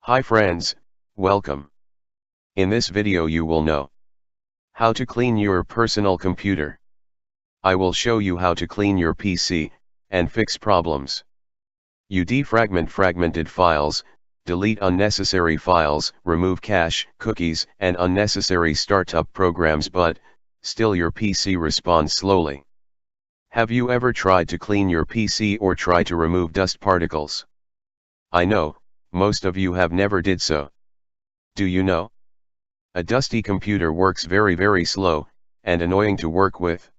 Hi friends, welcome. In this video you will know how to clean your personal computer. I will show you how to clean your PC and fix problems. You defragment fragmented files, delete unnecessary files, remove cache, cookies, and unnecessary startup programs, but still your PC responds slowly. Have you ever tried to clean your PC or try to remove dust particles? I know, most of you have never did so. Do you know? A dusty computer works very slow, and annoying to work with.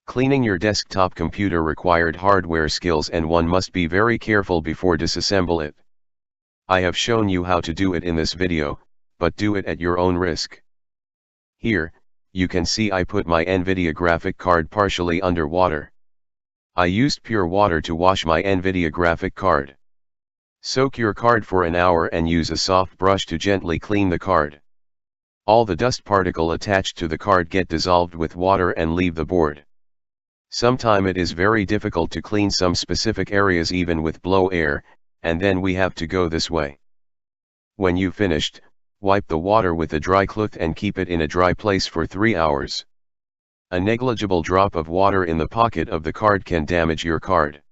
Cleaning your desktop computer required hardware skills, and one must be very careful before disassemble it. I have shown you how to do it in this video, but do it at your own risk. Here, you can see I put my NVIDIA graphic card partially under water. I used pure water to wash my NVIDIA graphic card. Soak your card for an hour and use a soft brush to gently clean the card. All the dust particle attached to the card get dissolved with water and leave the board. Sometimes it is very difficult to clean some specific areas even with blow air, and then we have to go this way. When you finished, wipe the water with a dry cloth and keep it in a dry place for 3 hours. A negligible drop of water in the pocket of the card can damage your card.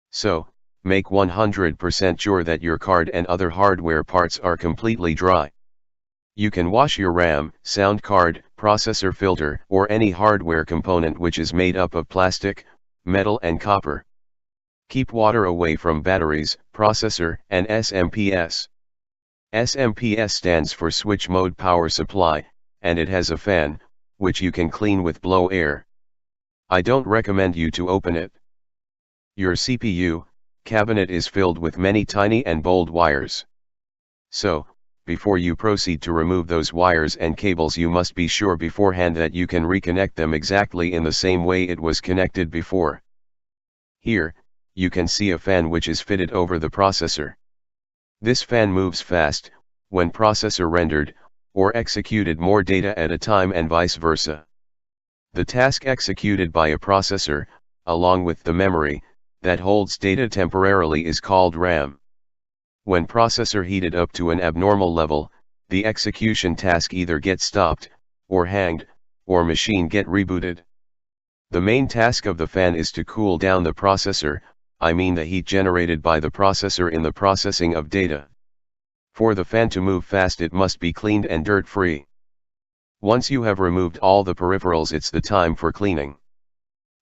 So, make 100% sure that your card and other hardware parts are completely dry. You can wash your RAM, sound card, processor filter, or any hardware component which is made up of plastic, metal and copper. Keep water away from batteries, processor, and SMPS. SMPS stands for switch mode power supply, and it has a fan, which you can clean with blow air. I don't recommend you to open it. Your CPU cabinet is filled with many tiny and bold wires. So, before you proceed to remove those wires and cables, you must be sure beforehand that you can reconnect them exactly in the same way it was connected before. Here, you can see a fan which is fitted over the processor. This fan moves fast, when processor rendered, or executed more data at a time and vice versa. The task executed by a processor, along with the memory, that holds data temporarily is called RAM. When processor heated up to an abnormal level, the execution task either gets stopped, or hanged, or machine get rebooted. The main task of the fan is to cool down the processor, I mean the heat generated by the processor in the processing of data. For the fan to move fast, it must be cleaned and dirt-free. Once you have removed all the peripherals, it's the time for cleaning.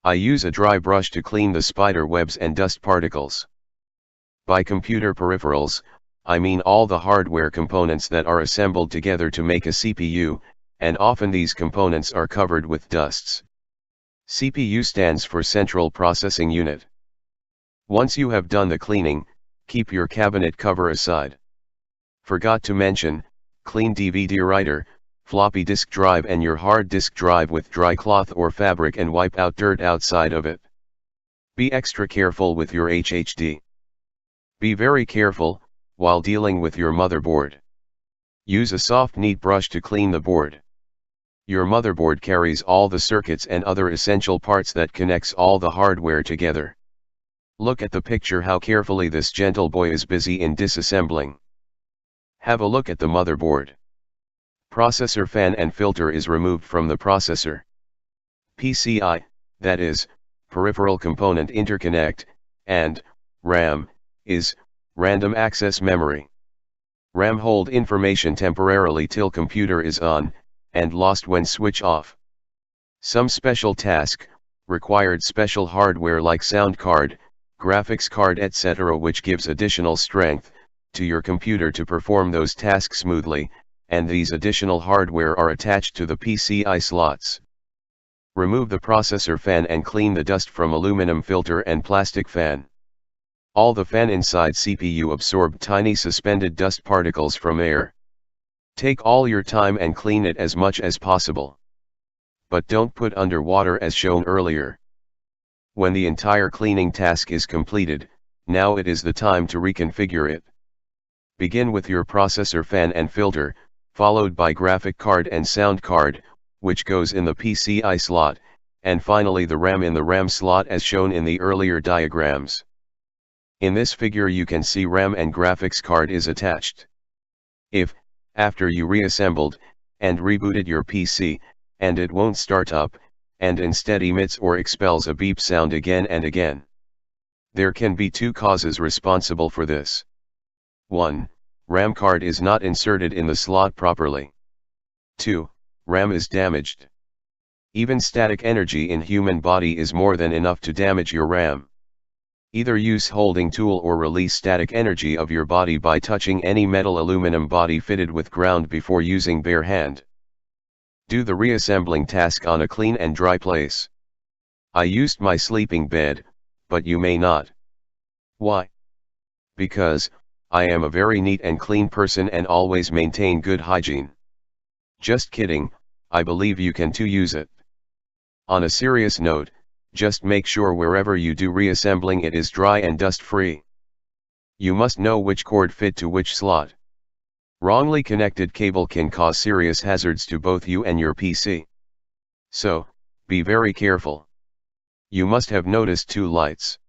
I use a dry brush to clean the spider webs and dust particles. By computer peripherals, I mean all the hardware components that are assembled together to make a CPU, and often these components are covered with dusts. CPU stands for Central Processing Unit. Once you have done the cleaning, keep your cabinet cover aside. Forgot to mention, clean DVD writer, floppy disk drive and your hard disk drive with dry cloth or fabric and wipe out dirt outside of it. Be extra careful with your HDD. Be very careful while dealing with your motherboard. Use a soft neat brush to clean the board. Your motherboard carries all the circuits and other essential parts that connects all the hardware together. Look at the picture how carefully this gentle boy is busy in disassembling. Have a look at the motherboard. Processor fan and filter is removed from the processor. PCI, that is, peripheral component interconnect, and RAM, is random access memory. RAM hold information temporarily till computer is on, and lost when switch off. Some special task, required special hardware like sound card, graphics card etc. which gives additional strength to your computer to perform those tasks smoothly, and these additional hardware are attached to the PCI slots. Remove the processor fan and clean the dust from aluminum filter and plastic fan. All the fan inside CPU absorb tiny suspended dust particles from air. Take all your time and clean it as much as possible. But don't put under water as shown earlier. When the entire cleaning task is completed, now it is the time to reconfigure it. Begin with your processor fan and filter, followed by graphic card and sound card, which goes in the PCI slot, and finally the RAM in the RAM slot as shown in the earlier diagrams. In this figure you can see RAM and graphics card is attached. If, after you reassembled, and rebooted your PC, and it won't start up, and instead emits or expels a beep sound again and again. There can be two causes responsible for this. 1. RAM card is not inserted in the slot properly. 2. RAM is damaged. Even static energy in human body is more than enough to damage your RAM. Either use holding tool or release static energy of your body by touching any metal aluminum body fitted with ground before using bare hand. Do the reassembling task on a clean and dry place. I used my sleeping bed, but you may not. Why? Because, I am a very neat and clean person and always maintain good hygiene. Just kidding, I believe you can too use it. On a serious note, just make sure wherever you do reassembling it is dry and dust-free. You must know which cord fit to which slot. Wrongly connected cable can cause serious hazards to both you and your PC. So, be very careful. You must have noticed two lights.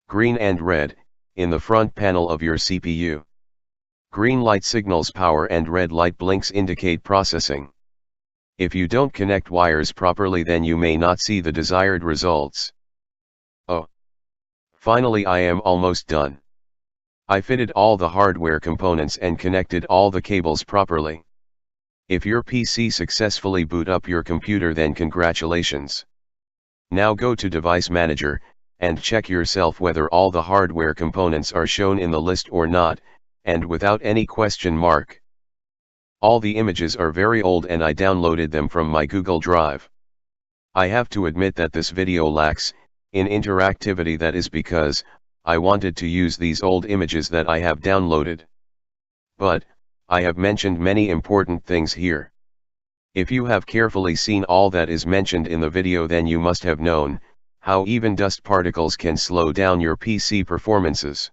Green and red, in the front panel of your CPU. Green light signals power and red light blinks indicate processing. If you don't connect wires properly, then you may not see the desired results. Oh! Finally, I am almost done. I fitted all the hardware components and connected all the cables properly. If your PC successfully boot up your computer, then congratulations. Now go to Device Manager, and check yourself whether all the hardware components are shown in the list or not, and without any question mark. All the images are very old and I downloaded them from my Google Drive. I have to admit that this video lacks in interactivity. That is because I wanted to use these old images that I have downloaded. But I have mentioned many important things here. If you have carefully seen all that is mentioned in the video, then you must have known how even dust particles can slow down your PC performances.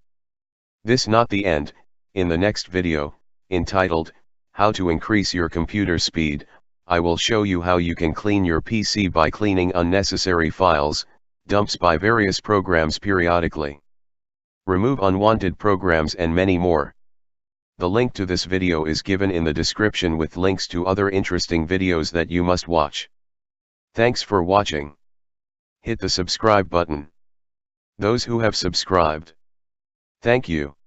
This not the end. In the next video, entitled How to Increase Your Computer Speed, I will show you how you can clean your PC by cleaning unnecessary files, dumps by various programs periodically. Remove unwanted programs and many more. The link to this video is given in the description with links to other interesting videos that you must watch. Thanks for watching. Hit the subscribe button. Those who have subscribed, thank you.